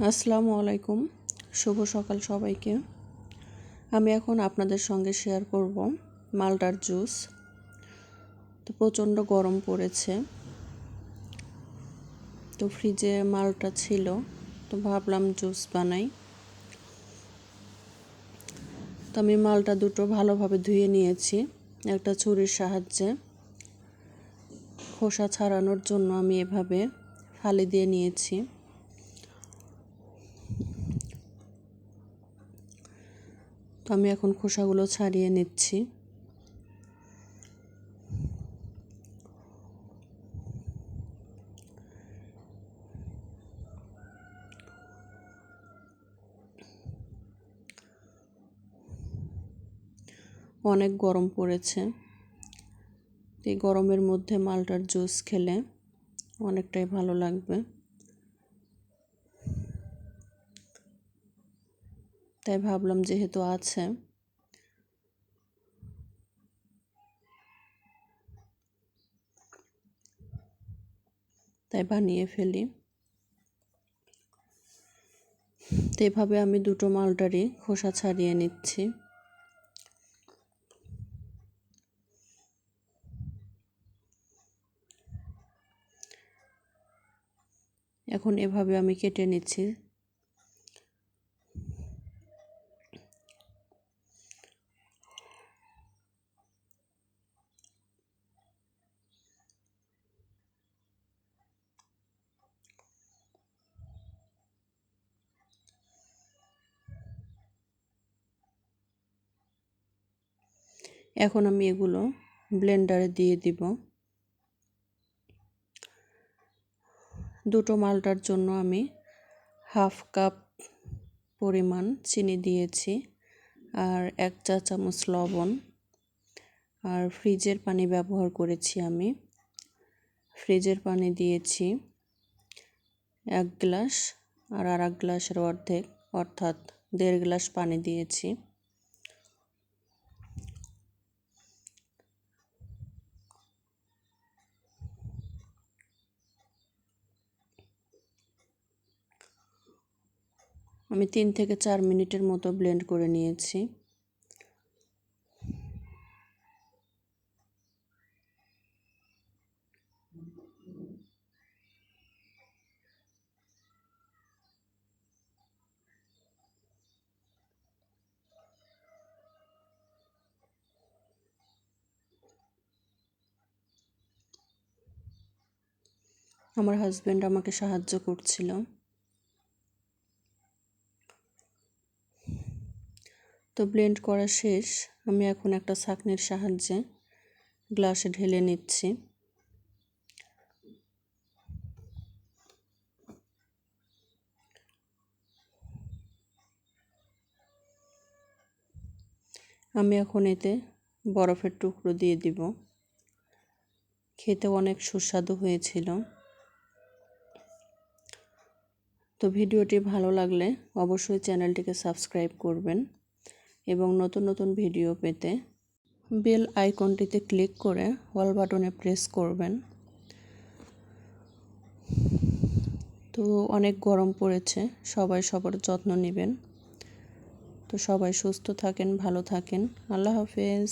আসসালামু আলাইকুম, শুভ সকাল সবাইকে। আমি এখন আপনাদের সঙ্গে শেয়ার করব মালটার জুস। তো প্রচণ্ড গরম পড়েছে, তো ফ্রিজে মালটা ছিল, তো ভাবলাম জুস বানাই। তো আমি মালটা দুটো ভালোভাবে ধুয়ে নিয়েছি একটা ছুরির সাহায্যে। খোসা ছাড়ানোর জন্য আমি এভাবে ফালি দিয়ে নিয়েছি। তো আমি এখন খোসাগুলো ছাড়িয়ে নিচ্ছি। অনেক গরম পড়েছে, এই গরমের মধ্যে মালটার জুস খেলে অনেকটাই ভালো লাগবে। তাই ভাবলাম যেহেতু আছে তাই বানিয়ে ফেলি। তো এভাবে আমি দুটো মালটারই খোসা ছাড়িয়ে নিচ্ছি। এখন এভাবে আমি কেটে নিচ্ছি। এখন আমি এগুলো ব্লেন্ডারে দিয়ে দিব। দুটো মালটার জন্য আমি হাফ কাপ পরিমাণ চিনি দিয়েছি, আর 1 চা চামচ লবণ, আর ফ্রিজের পানি ব্যবহার করেছি। আমি ফ্রিজের পানি দিয়েছি 1 গ্লাস, আর 1 গ্লাসের অর্ধেক অর্থাৎ 1.5 গ্লাস পানি দিয়েছি। আমি 3 থেকে 4 মিনিটের মতো ব্লেন্ড করে নিয়েছি। আমার হাজবেন্ড আমাকে সাহায্য করছিল। তো ব্লেন্ড করা শেষ, আমি এখন একটা ছাঁকনির সাহায্যে গ্লাসে ঢেলে নিচ্ছি। আমি এখন এতে বরফের টুকরো দিয়ে দিব। খেতে অনেক সুস্বাদু হয়েছিল। তো ভিডিওটি ভালো লাগলে অবশ্যই চ্যানেলটিকে সাবস্ক্রাইব করবেন, এবং নতুন নতুন ভিডিও পেতে বেল আইকনটিতে ক্লিক করে অল বাটনে প্রেস করবেন। তো অনেক গরম পড়েছে, সবাই সবার যত্ন নেবেন। তো সবাই সুস্থ থাকেন, ভালো থাকেন। আল্লাহ হাফেজ।